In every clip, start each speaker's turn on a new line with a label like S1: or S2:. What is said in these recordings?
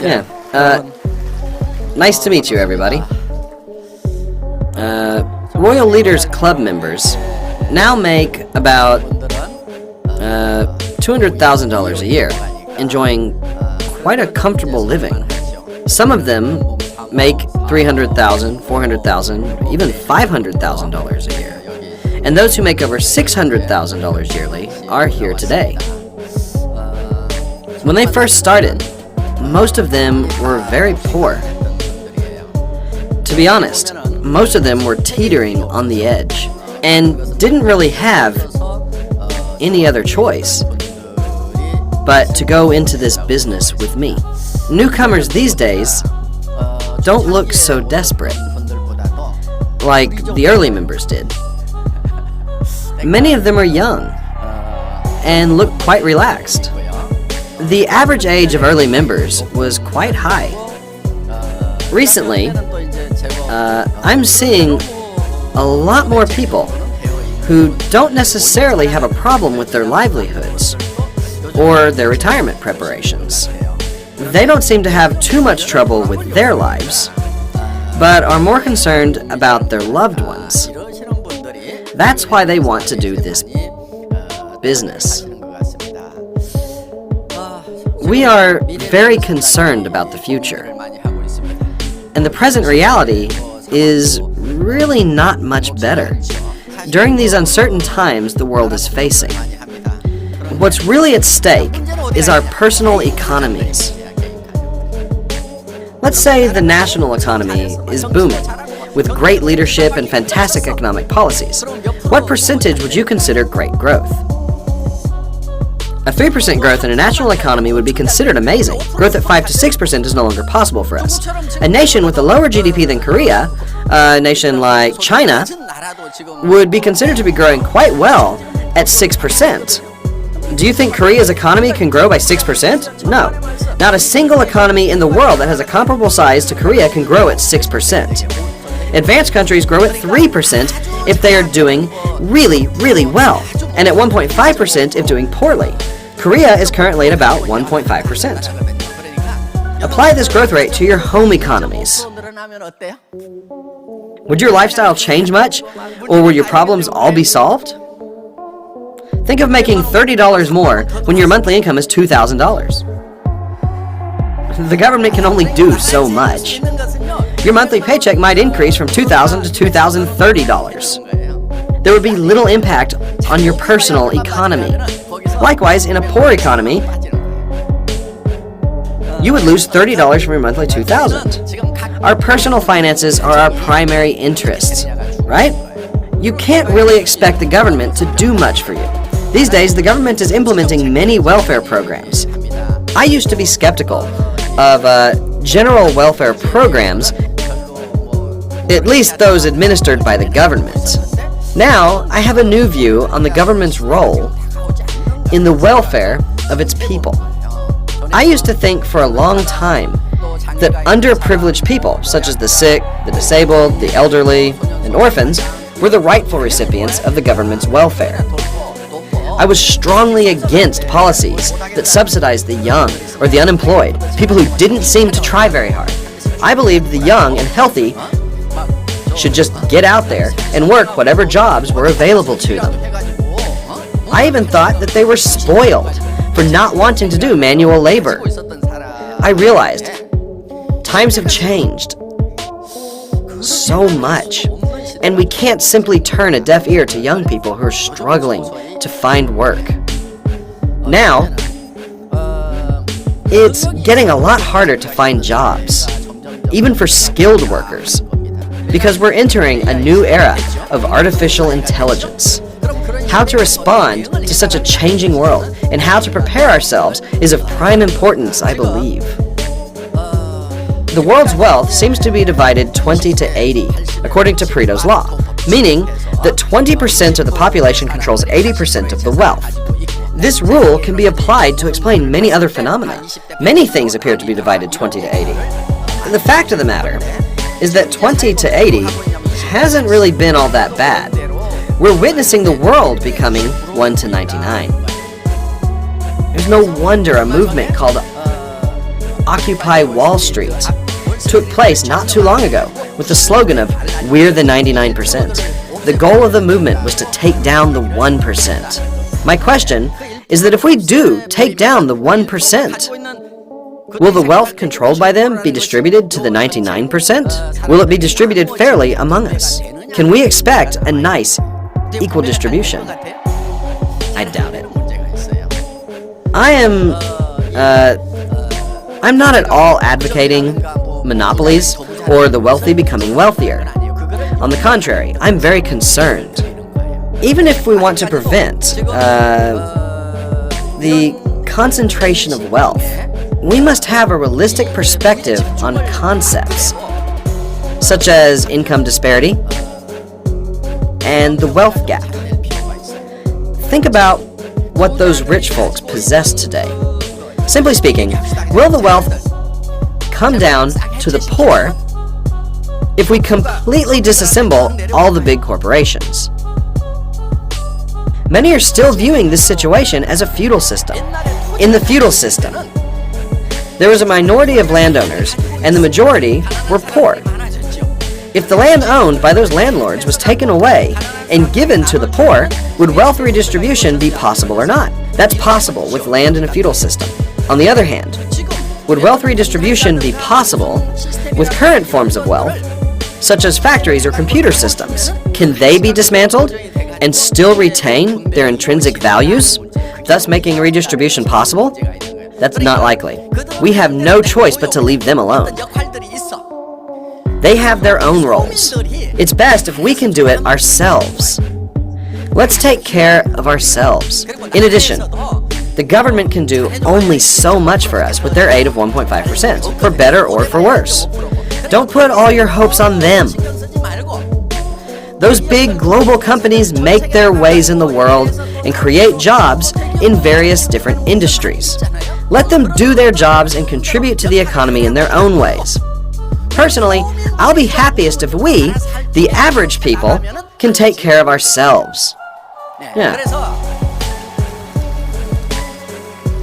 S1: Yeah. Nice to meet you, everybody. Royal Leaders Club members now make about $200,000 a year, enjoying quite a comfortable living. Some of them make $300,000, $400,000, even $500,000 a year. And those who make over $600,000 yearly are here today. When they first started, most of them were very poor. To be honest, most of them were teetering on the edge and didn't really have any other choice but to go into this business with me. Newcomers these days don't look so desperate like the early members did. Many of them are young and look quite relaxed. The average age of early members was quite high. Recently, I'm seeing a lot more people who don't necessarily have a problem with their livelihoods or their retirement preparations. They don't seem to have too much trouble with their lives, but are more concerned about their loved ones. That's why they want to do this business. We are very concerned about the future, and the present reality is really not much better during these uncertain times the world is facing. What's really at stake is our personal economies. Let's say the national economy is booming, with great leadership and fantastic economic policies. What percentage would you consider great growth? A 3% growth in a national economy would be considered amazing. Growth at 5 to 6% is no longer possible for us. A nation with a lower GDP than Korea, a nation like China, would be considered to be growing quite well at 6%. Do you think Korea's economy can grow by 6%? No. Not a single economy in the world that has a comparable size to Korea can grow at 6%. Advanced countries grow at 3% if they are doing really, really well, and at 1.5% if doing poorly. Korea is currently at about 1.5%. Apply this growth rate to your home economies. Would your lifestyle change much, or would your problems all be solved? Think of making $30 more when your monthly income is $2,000. The government can only do so much. Your monthly paycheck might increase from $2,000 to $2,030. There would be little impact on your personal economy. Likewise, in a poor economy, you would lose $30 from your monthly $2,000. Our personal finances are our primary interests, right? You can't really expect the government to do much for you. These days, the government is implementing many welfare programs. I used to be skeptical of general welfare programs, at least those administered by the government. Now, I have a new view on the government's role in the welfare of its people. I used to think for a long time that underprivileged people, such as the sick, the disabled, the elderly, and orphans, were the rightful recipients of the government's welfare. I was strongly against policies that subsidized the young or the unemployed, people who didn't seem to try very hard. I believed the young and healthy should just get out there and work whatever jobs were available to them. I even thought that they were spoiled for not wanting to do manual labor. I realized times have changed so much, and we can't simply turn a deaf ear to young people who are struggling to find work. Now, it's getting a lot harder to find jobs, even for skilled workers, because we're entering a new era of artificial intelligence. How to respond to such a changing world and how to prepare ourselves is of prime importance, I believe. The world's wealth seems to be divided 20 to 80, according to Pareto's law, meaning that 20% of the population controls 80% of the wealth. This rule can be applied to explain many other phenomena. Many things appear to be divided 20 to 80. And the fact of the matter is that 20 to 80 hasn't really been all that bad. We're witnessing the world becoming 1 to 99. There's no wonder a movement called Occupy Wall Street took place not too long ago with the slogan of "We're the 99%. The goal of the movement was to take down the 1%. My question is that if we do take down the 1%, will the wealth controlled by them be distributed to the 99%? Will it be distributed fairly among us? Can we expect a nice, equal distribution? I doubt it. I'm not at all advocating monopolies or the wealthy becoming wealthier. On the contrary, I'm very concerned. Even if we want to prevent the concentration of wealth, we must have a realistic perspective on concepts such as income disparity and the wealth gap. Think about what those rich folks possess today. Simply speaking, will the wealth come down to the poor if we completely disassemble all the big corporations? Many are still viewing this situation as a feudal system. In the feudal system, there was a minority of landowners and the majority were poor. If the land owned by those landlords was taken away and given to the poor, would wealth redistribution be possible or not? That's possible with land in a feudal system. On the other hand, would wealth redistribution be possible with current forms of wealth, such as factories or computer systems? Can they be dismantled and still retain their intrinsic values, thus making redistribution possible? That's not likely. We have no choice but to leave them alone. They have their own roles. It's best if we can do it ourselves. Let's take care of ourselves. In addition, the government can do only so much for us with their aid of 1.5%, for better or for worse. Don't put all your hopes on them. Those big global companies make their ways in the world and create jobs in various different industries. Let them do their jobs and contribute to the economy in their own ways. Personally, I'll be happiest if we, the average people, can take care of ourselves. Yeah.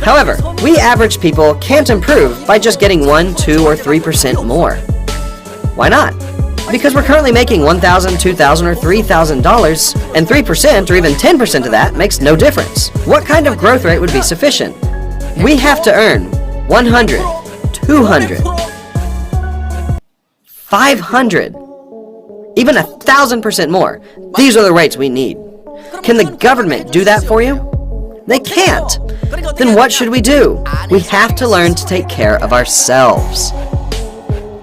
S1: However, we average people can't improve by just getting 1, 2, or 3% more. Why not? Because we're currently making $1,000, $2,000, or $3,000, and 3% or even 10% of that makes no difference. What kind of growth rate would be sufficient? We have to earn 100, 200, 500, even 1,000% more. These are the rates we need. Can the government do that for you? They can't. Then what should we do? We have to learn to take care of ourselves.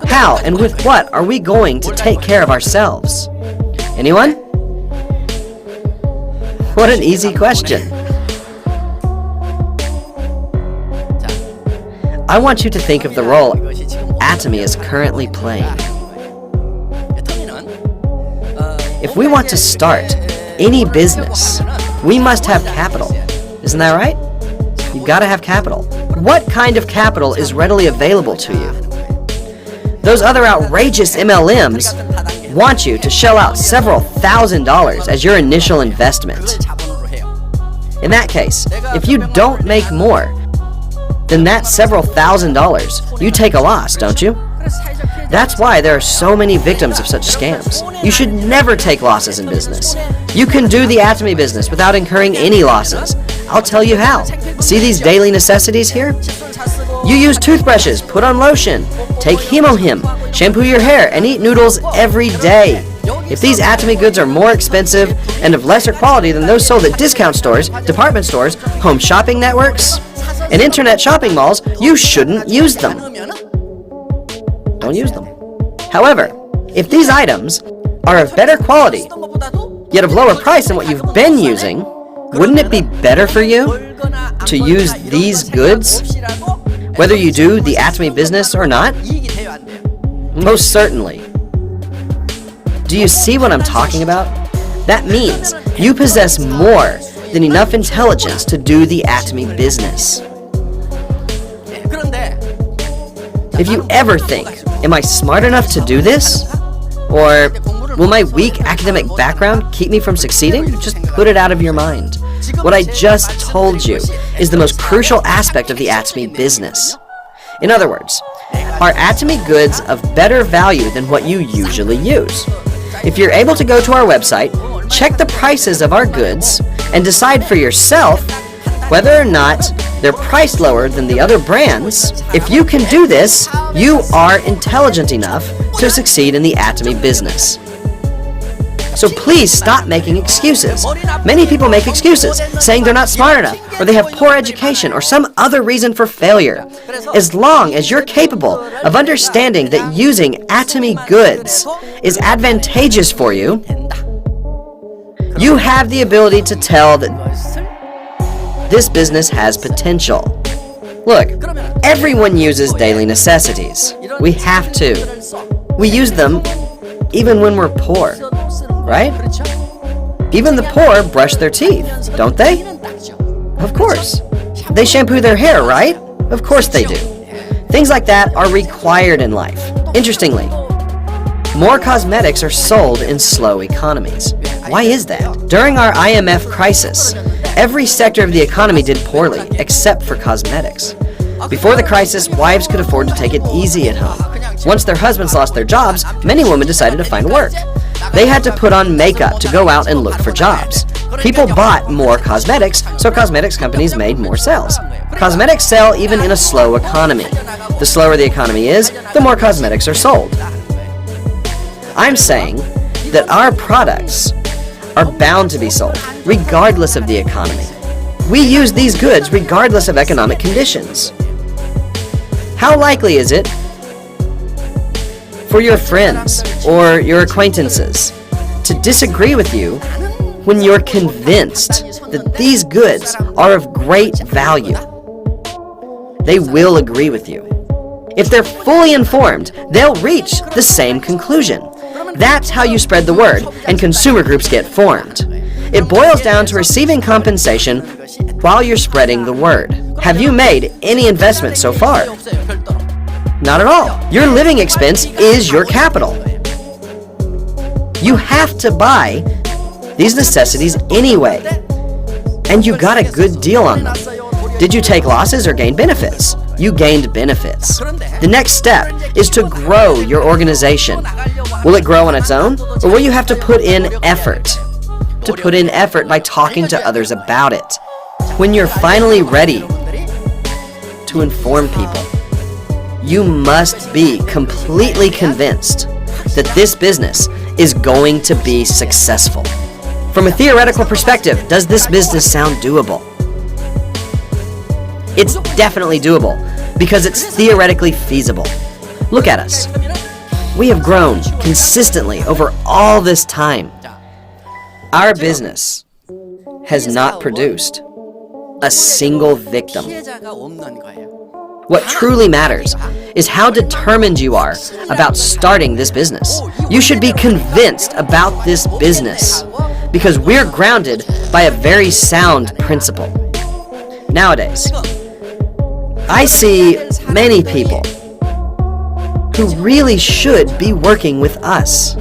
S1: How and with what are we going to take care of ourselves? Anyone? What an easy question. I want you to think of the role Atomy is currently playing. If we want to start any business, we must have capital. Isn't that right? You've got to have capital. What kind of capital is readily available to you? Those other outrageous MLMs want you to shell out several $1,000s as your initial investment. In that case, if you don't make more than that several $1,000s, you take a loss, don't you? That's why there are so many victims of such scams. You should never take losses in business. You can do the Atomy business without incurring any losses. I'll tell you how. See these daily necessities here? You use toothbrushes, put on lotion, take Him, shampoo your hair, and eat noodles every day. If these Atomy goods are more expensive and of lesser quality than those sold at discount stores, department stores, home shopping networks, and internet shopping malls, you shouldn't use them. Don't use them. However, if these items are of better quality, yet of lower price than what you've been using, wouldn't it be better for you to use these goods, whether you do the Atomy business or not? Most certainly. Do you see what I'm talking about? That means you possess more than enough intelligence to do the Atomy business. If you ever think, am I smart enough to do this? Or will my weak academic background keep me from succeeding? Just put it out of your mind. What I just told you is the most crucial aspect of the Atomy business. In other words, are Atomy goods of better value than what you usually use? If you're able to go to our website, check the prices of our goods, and decide for yourself whether or not they're priced lower than the other brands, if you can do this, you are intelligent enough to succeed in the Atomy business. So please stop making excuses. Many people make excuses, saying they're not smart enough, or they have poor education, or some other reason for failure. As long as you're capable of understanding that using Atomy goods is advantageous for you, you have the ability to tell that this business has potential. Look, everyone uses daily necessities. We have to. We use them even when we're poor. Right? Even the poor brush their teeth, don't they? Of course. They shampoo their hair, right? Of course they do. Things like that are required in life. Interestingly, more cosmetics are sold in slow economies. Why is that? During our IMF crisis, every sector of the economy did poorly, except for cosmetics. Before the crisis, wives could afford to take it easy at home. Once their husbands lost their jobs, many women decided to find work. They had to put on makeup to go out and look for jobs. People bought more cosmetics, so cosmetics companies made more sales. Cosmetics sell even in a slow economy. The slower the economy is, the more cosmetics are sold. I'm saying that our products are bound to be sold, regardless of the economy. We use these goods regardless of economic conditions. How likely is it for your friends or your acquaintances to disagree with you when you're convinced that these goods are of great value? They will agree with you. If they're fully informed, they'll reach the same conclusion. That's how you spread the word, and consumer groups get formed. It boils down to receiving compensation while you're spreading the word. Have you made any investment so far? Not at all. Your living expense is your capital. You have to buy these necessities anyway, and you got a good deal on them. Did you take losses or gain benefits? You gained benefits. The next step is to grow your organization. Will it grow on its own, or will you have to put in effort? To put in effort by talking to others about it. When you're finally ready to inform people, you must be completely convinced that this business is going to be successful. From a theoretical perspective, does this business sound doable? It's definitely doable because it's theoretically feasible. Look at us. We have grown consistently over all this time. Our business has not produced a single victim. What truly matters is how determined you are about starting this business. You should be convinced about this business because we're grounded by a very sound principle. Nowadays, I see many people who really should be working with us.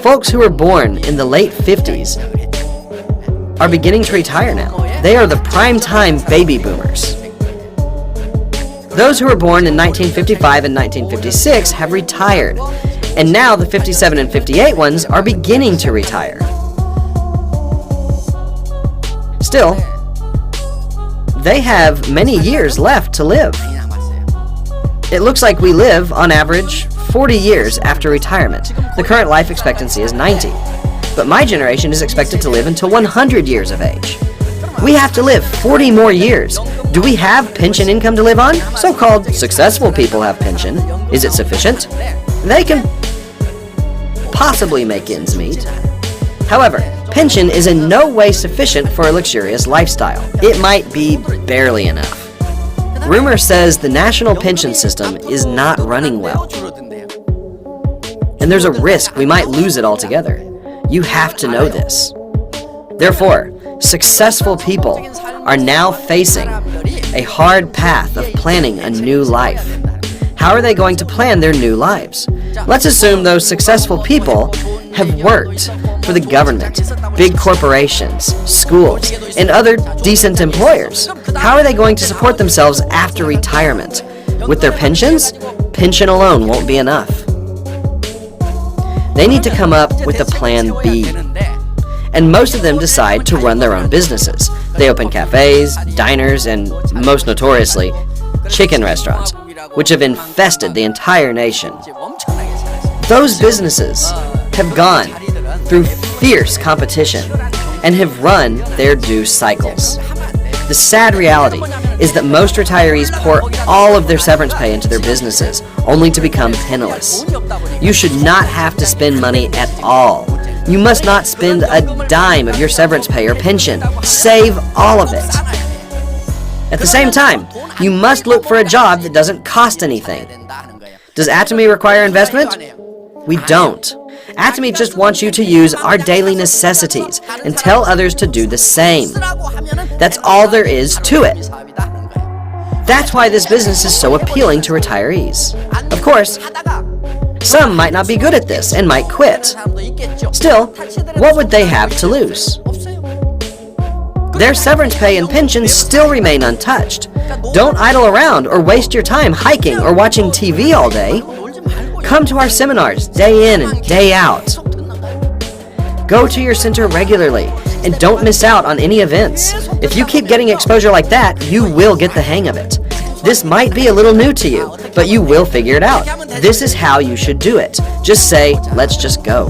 S1: Folks who were born in the late 50s are beginning to retire now. They are the prime time baby boomers. Those who were born in 1955 and 1956 have retired, and now the 57 and 58 ones are beginning to retire. Still, they have many years left to live. It looks like we live, on average, 40 years after retirement. The current life expectancy is 90. But my generation is expected to live until 100 years of age. We have to live 40 more years. Do we have pension income to live on? So-called successful people have pension. Is it sufficient? They can possibly make ends meet. However, pension is in no way sufficient for a luxurious lifestyle. It might be barely enough. Rumor says the national pension system is not running well. And there's a risk we might lose it altogether. You have to know this. Therefore, successful people are now facing a hard path of planning a new life. How are they going to plan their new lives? Let's assume those successful people have worked for the government, big corporations, schools, and other decent employers. How are they going to support themselves after retirement? With their pensions? Pension alone won't be enough. They need to come up with a plan B. And most of them decide to run their own businesses. They open cafes, diners, and most notoriously, chicken restaurants, which have infested the entire nation. Those businesses have gone through fierce competition and have run their due cycles. The sad reality is that most retirees pour all of their severance pay into their businesses, only to become penniless. You should not have to spend money at all. You must not spend a dime of your severance pay or pension. Save all of it. At the same time, you must look for a job that doesn't cost anything. Does Atomy require investment? We don't. Atomy just wants you to use our daily necessities and tell others to do the same. That's all there is to it. That's why this business is so appealing to retirees. Of course, some might not be good at this and might quit. Still, what would they have to lose? Their severance pay and pensions still remain untouched. Don't idle around or waste your time hiking or watching TV all day. Come to our seminars day in and day out. Go to your center regularly and don't miss out on any events. If you keep getting exposure like that, you will get the hang of it. This might be a little new to you, but you will figure it out. This is how you should do it. Just say, let's just go.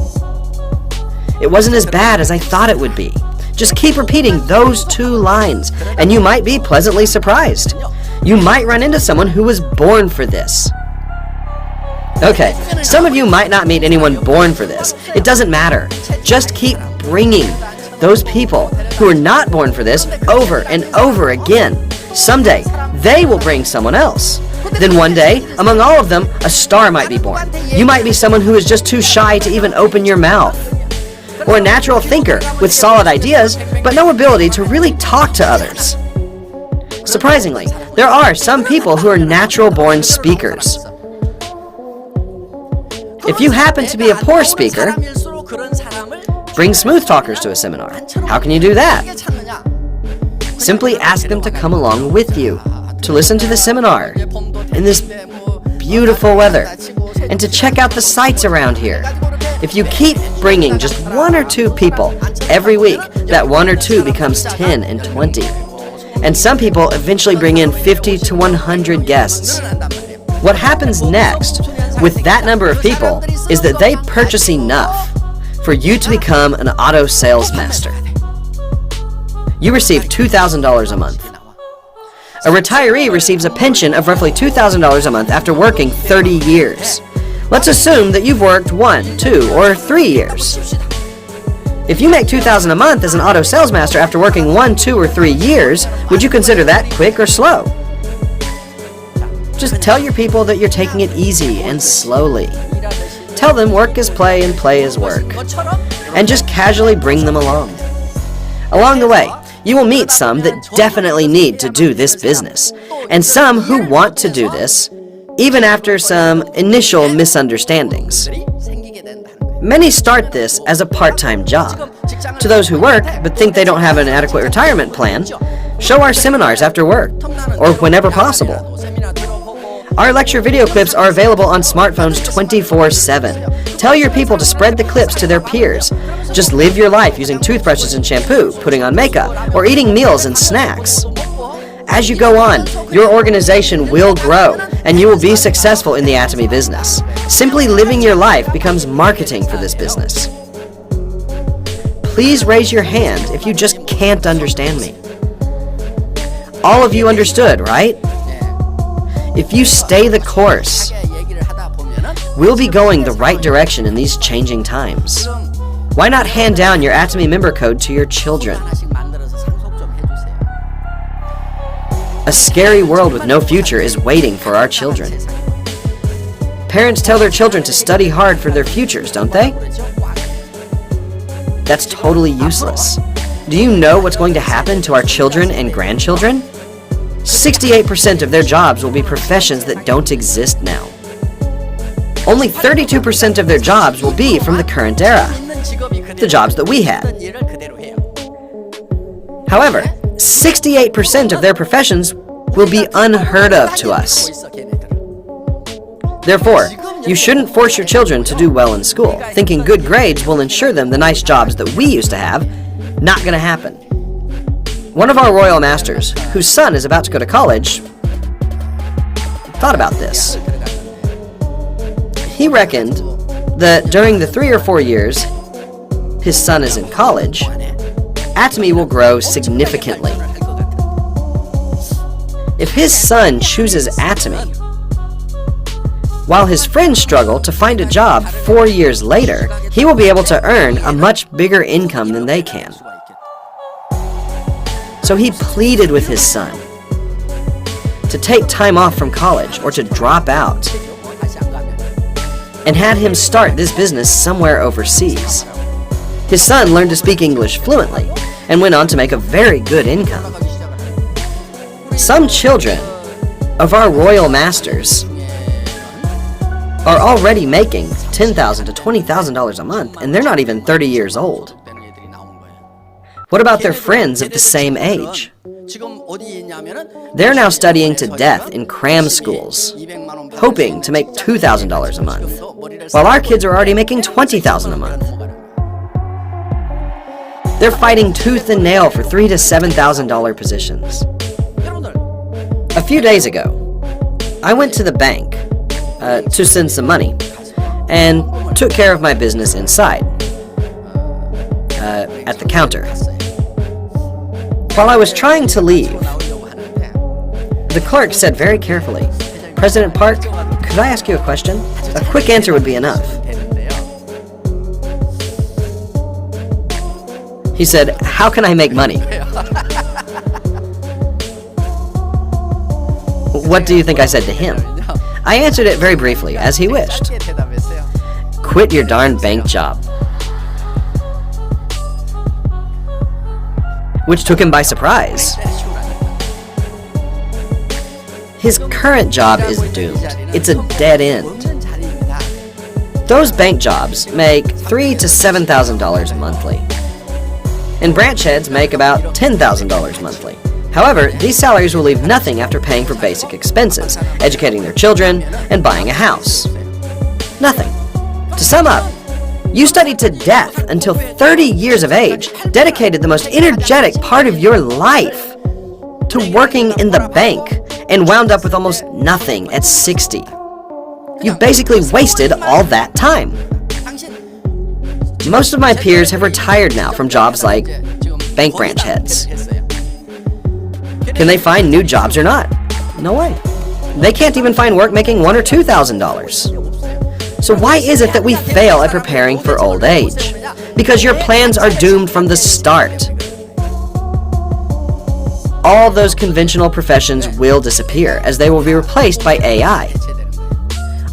S1: It wasn't as bad as I thought it would be. Just keep repeating those 2 lines, and you might be pleasantly surprised. You might run into someone who was born for this. Okay, some of you might not meet anyone born for this. It doesn't matter. Just keep bringing those people who are not born for this over and over again. Someday, they will bring someone else. Then one day, among all of them, a star might be born. You might be someone who is just too shy to even open your mouth. Or a natural thinker with solid ideas, but no ability to really talk to others. Surprisingly, there are some people who are natural-born speakers. If you happen to be a poor speaker, bring smooth talkers to a seminar. How can you do that? Simply ask them to come along with you, to listen to the seminar in this beautiful weather, and to check out the sights around here. If you keep bringing just 1 or 2 people every week, that 1 or 2 becomes 10 and 20. And some people eventually bring in 50 to 100 guests. What happens next with that number of people is that they purchase enough for you to become an auto sales master. You receive $2,000 a month. A retiree receives a pension of roughly $2,000 a month after working 30 years. Let's assume that you've worked 1, 2, or 3 years. If you make $2,000 a month as an auto sales master after working 1, 2, or 3 years, would you consider that quick or slow? Just tell your people that you're taking it easy and slowly. Tell them work is play and play is work. And just casually bring them along. Along the way, you will meet some that definitely need to do this business, and some who want to do this, even after some initial misunderstandings. Many start this as a part-time job. To those who work but think they don't have an adequate retirement plan, show our seminars after work, or whenever possible. Our lecture video clips are available on smartphones 24/7. Tell your people to spread the clips to their peers. Just live your life using toothbrushes and shampoo, putting on makeup, or eating meals and snacks. As you go on, your organization will grow, and you will be successful in the Atomy business. Simply living your life becomes marketing for this business. Please raise your hand if you just can't understand me. All of you understood, right? If you stay the course, we'll be going the right direction in these changing times. Why not hand down your Atomy member code to your children? A scary world with no future is waiting for our children. Parents tell their children to study hard for their futures, don't they? That's totally useless. Do you know what's going to happen to our children and grandchildren? 68% of their jobs will be professions that don't exist now. Only 32% of their jobs will be from the current era. the jobs that we had. However, 68% of their professions will be unheard of to us. Therefore, you shouldn't force your children to do well in school, thinking good grades will ensure them the nice jobs that we used to have. Not gonna happen. One of our royal masters, whose son is about to go to college, thought about this. He reckoned that during the 3 or 4 years his son is in college, Atomy will grow significantly. If his son chooses Atomy, while his friends struggle to find a job 4 years later, he will be able to earn a much bigger income than they can. So he pleaded with his son to take time off from college or to drop out, and had him start this business somewhere overseas. His son learned to speak English fluently and went on to make a very good income. Some children of our royal masters are already making $10,000 to $20,000 a month, and they're not even 30 years old. What about their friends of the same age? They're now studying to death in cram schools, hoping to make $2,000 a month, while our kids are already making $20,000 a month. They're fighting tooth and nail for $3,000 to $7,000 positions. A few days ago, I went to the bank to send some money and took care of my business inside at the counter. While I was trying to leave, the clerk said very carefully, "President Park, could I ask you a question? A quick answer would be enough." He said, "How can I make money?" What do you think I said to him? I answered it very briefly, as he wished. "Quit your darn bank job." Which took him by surprise. His current job is doomed. It's a dead end. Those bank jobs make $3,000 to $7,000 monthly, and branch heads make about $10,000 monthly. However, these salaries will leave nothing after paying for basic expenses, educating their children, and buying a house. Nothing. To sum up, you studied to death until 30 years of age, dedicated the most energetic part of your life to working in the bank, and wound up with almost nothing at 60. You basically wasted all that time. Most of my peers have retired now from jobs like bank branch heads. Can they find new jobs or not? No way. They can't even find work making $1,000 or $2,000. So why is it that we fail at preparing for old age? Because your plans are doomed from the start. All those conventional professions will disappear, as they will be replaced by AI.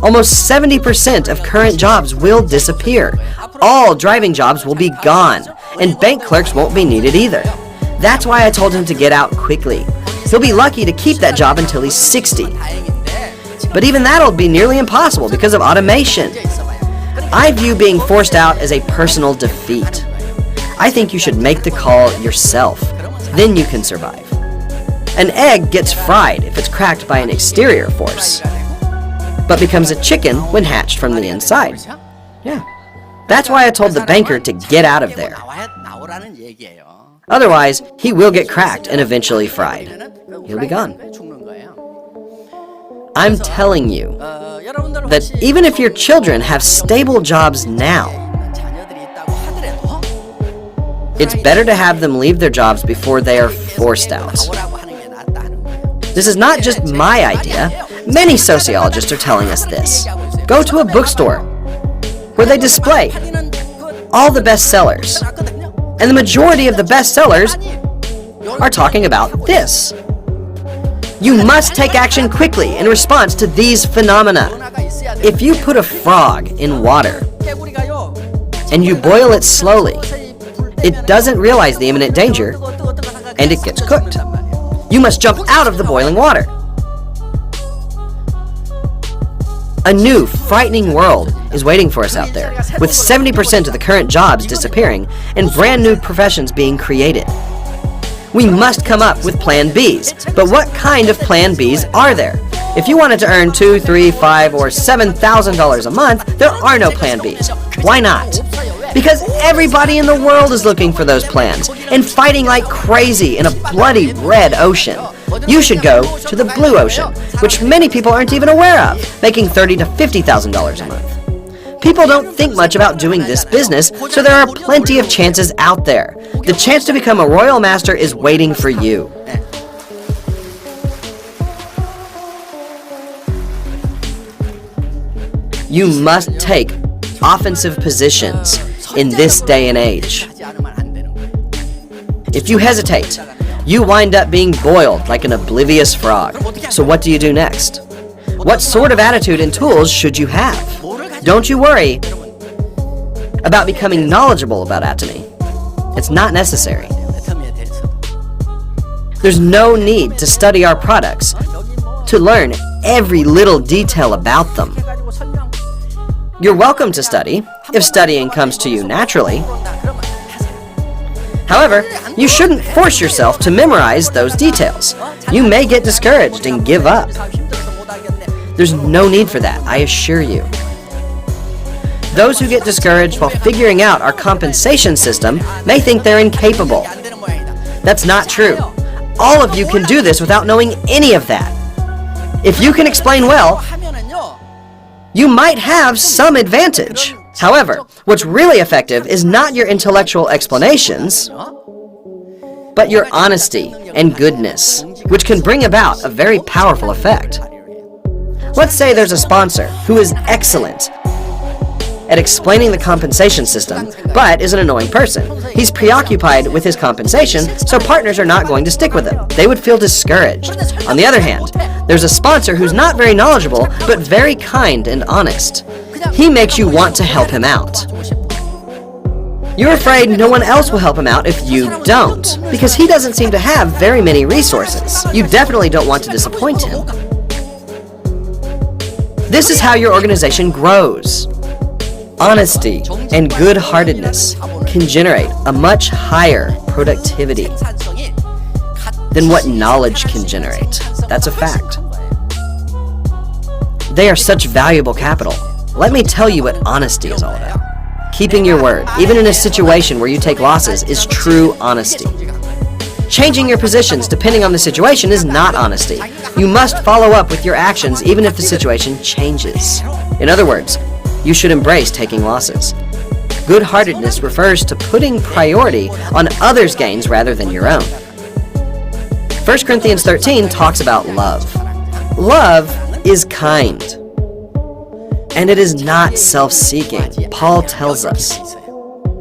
S1: Almost 70% of current jobs will disappear. All driving jobs will be gone, and bank clerks won't be needed either. That's why I told him to get out quickly. He'll be lucky to keep that job until he's 60. But even that'll be nearly impossible because of automation. I view being forced out as a personal defeat. I think you should make the call yourself. Then you can survive. An egg gets fried if it's cracked by an exterior force, but becomes a chicken when hatched from the inside. Yeah. That's why I told the banker to get out of there. Otherwise, he will get cracked and eventually fried. He'll be gone. I'm telling you that even if your children have stable jobs now, it's better to have them leave their jobs before they are forced out. This is not just my idea. Many sociologists are telling us this. Go to a bookstore where they display all the bestsellers, and the majority of the bestsellers are talking about this. You must take action quickly in response to these phenomena. If you put a frog in water and you boil it slowly, it doesn't realize the imminent danger and it gets cooked. You must jump out of the boiling water. A new, frightening world is waiting for us out there, with 70% of the current jobs disappearing and brand new professions being created. We must come up with Plan Bs, but what kind of Plan Bs are there? If you wanted to earn $2, $3, $5, or $7,000 a month, there are no Plan Bs. Why not? Because everybody in the world is looking for those plans and fighting like crazy in a bloody red ocean. You should go to the blue ocean, which many people aren't even aware of, making $30,000 to $50,000 a month. People don't think much about doing this business, so there are plenty of chances out there. The chance to become a royal master is waiting for you. You must take offensive positions in this day and age. If you hesitate, you wind up being boiled like an oblivious frog. So what do you do next? What sort of attitude and tools should you have? Don't you worry about becoming knowledgeable about Atomy. It's not necessary. There's no need to study our products to learn every little detail about them. You're welcome to study, if studying comes to you naturally. However, you shouldn't force yourself to memorize those details. You may get discouraged and give up. There's no need for that, I assure you. Those who get discouraged while figuring out our compensation system may think they're incapable. That's not true. All of you can do this without knowing any of that. If you can explain well, you might have some advantage. However, what's really effective is not your intellectual explanations, but your honesty and goodness, which can bring about a very powerful effect. Let's say there's a sponsor who is excellent at explaining the compensation system, but is an annoying person. He's preoccupied with his compensation, so partners are not going to stick with him. They would feel discouraged. On the other hand, there's a sponsor who's not very knowledgeable, but very kind and honest. He makes you want to help him out. You're afraid no one else will help him out if you don't, because he doesn't seem to have very many resources. You definitely don't want to disappoint him. This is how your organization grows. Honesty and good-heartedness can generate a much higher productivity than what knowledge can generate. That's a fact. They are such valuable capital. Let me tell you what honesty is all about. Keeping your word, even in a situation where you take losses, is true honesty. Changing your positions depending on the situation is not honesty. You must follow up with your actions even if the situation changes. In other words, you should embrace taking losses. Good-heartedness refers to putting priority on others' gains rather than your own. 1 Corinthians 13 talks about love. Love is kind, and it is not self-seeking, Paul tells us.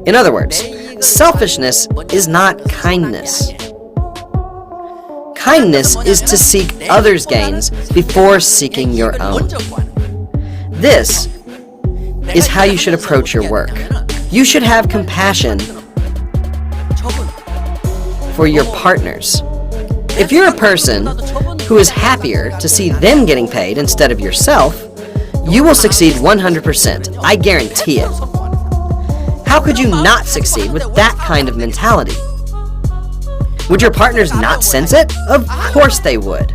S1: In other words, selfishness is not kindness. Kindness is to seek others' gains before seeking your own. This is how you should approach your work. You should have compassion for your partners. If you're a person who is happier to see them getting paid instead of yourself, you will succeed 100%. I guarantee it. How could you not succeed with that kind of mentality? Would your partners not sense it? Of course they would.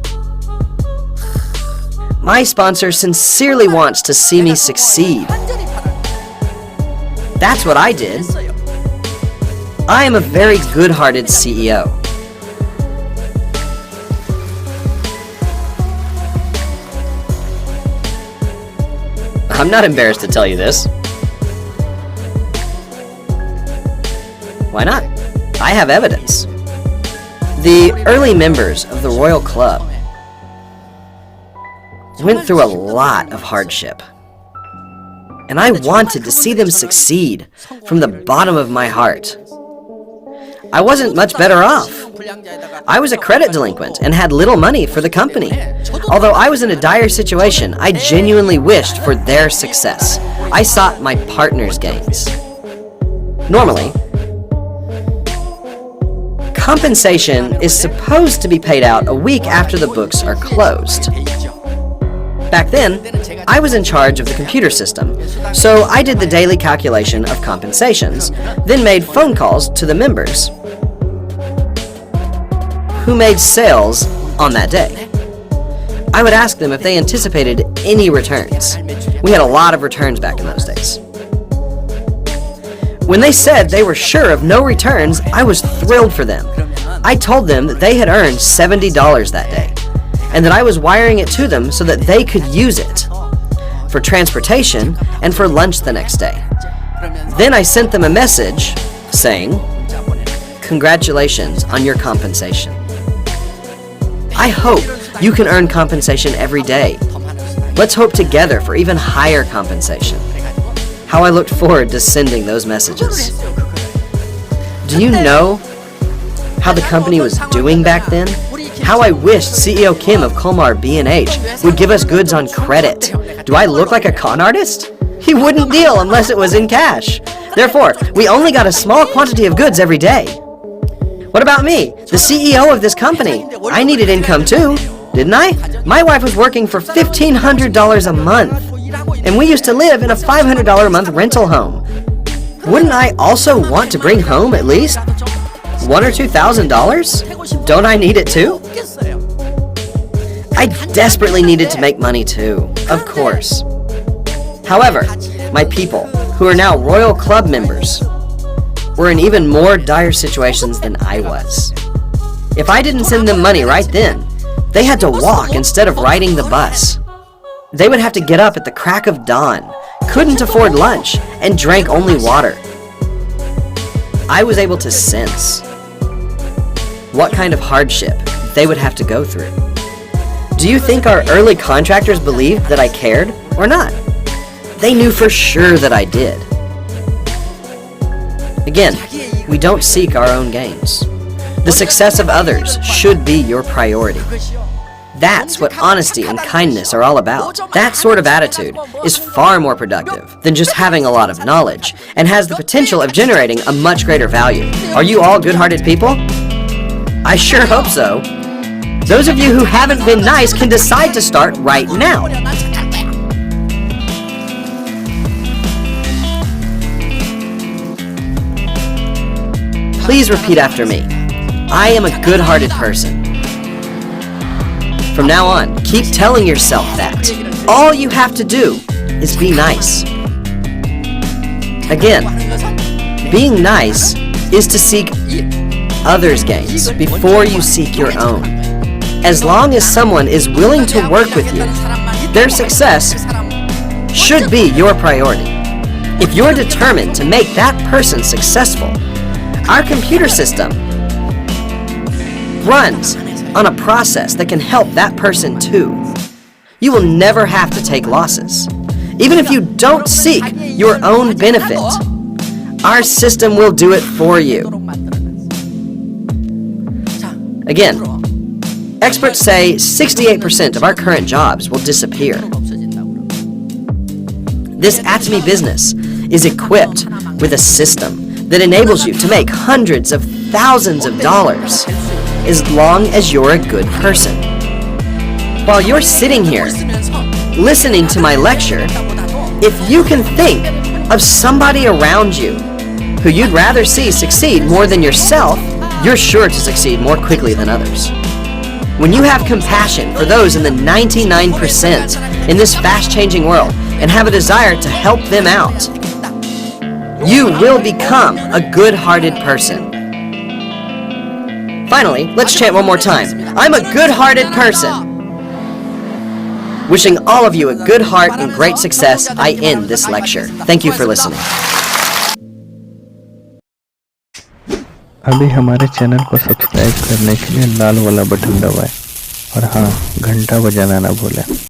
S1: My sponsor sincerely wants to see me succeed. That's what I did. I am a very good-hearted CEO. I'm not embarrassed to tell you this. Why not? I have evidence. The early members of the Royal Club went through a lot of hardship. And I wanted to see them succeed from the bottom of my heart. I wasn't much better off. I was a credit delinquent and had little money for the company. Although I was in a dire situation, I genuinely wished for their success. I sought my partner's gains. Normally, compensation is supposed to be paid out a week after the books are closed. Back then, I was in charge of the computer system, so I did the daily calculation of compensations, then made phone calls to the members who made sales on that day. I would ask them if they anticipated any returns. We had a lot of returns back in those days. When they said they were sure of no returns, I was thrilled for them. I told them that they had earned $70 that day, and that I was wiring it to them so that they could use it for transportation and for lunch the next day. Then I sent them a message saying, "Congratulations on your compensation. I hope you can earn compensation every day. Let's hope together for even higher compensation." How I looked forward to sending those messages. Do you know how the company was doing back then? How I wished CEO Kim of Colmar B&H would give us goods on credit. Do I look like a con artist? He wouldn't deal unless it was in cash. Therefore, we only got a small quantity of goods every day. What about me, the CEO of this company? I needed income too, didn't I? My wife was working for $1,500 a month, and we used to live in a $500 a month rental home. Wouldn't I also want to bring home at least $1,000 or $2,000? Don't I need it too? I desperately needed to make money too, of course. However, my people, who are now Royal Club members, were in even more dire situations than I was. If I didn't send them money right then, they had to walk instead of riding the bus. They would have to get up at the crack of dawn, couldn't afford lunch, and drank only water. I was able to sense what kind of hardship they would have to go through. Do you think our early contractors believed that I cared or not? They knew for sure that I did. Again, we don't seek our own gains. The success of others should be your priority. That's what honesty and kindness are all about. That sort of attitude is far more productive than just having a lot of knowledge and has the potential of generating a much greater value. Are you all good-hearted people? I sure hope so. Those of you who haven't been nice can decide to start right now. Please repeat after me. I am a good-hearted person. From now on, keep telling yourself that. All you have to do is be nice. Again, being nice is to seek others' gains before you seek your own. As long as someone is willing to work with you, their success should be your priority. If you're determined to make that person successful, our computer system runs on a process that can help that person too. You will never have to take losses. Even if you don't seek your own benefit, our system will do it for you. Again, experts say 68% of our current jobs will disappear. This Atomy business is equipped with a system that enables you to make hundreds of thousands of dollars as long as you're a good person. While you're sitting here listening to my lecture, if you can think of somebody around you who you'd rather see succeed more than yourself, you're sure to succeed more quickly than others. When you have compassion for those in the 99% in this fast-changing world and have a desire to help them out, you will become a good-hearted person. Finally, let's chant one more time. I'm a good-hearted person. Wishing all of you a good heart and great success, I end this lecture. Thank you for listening.
S2: अभी हमारे channel को subscribe करने के लिए लाल वाला button दबाएं और हाँ, घंटा बजाना ना भूलें।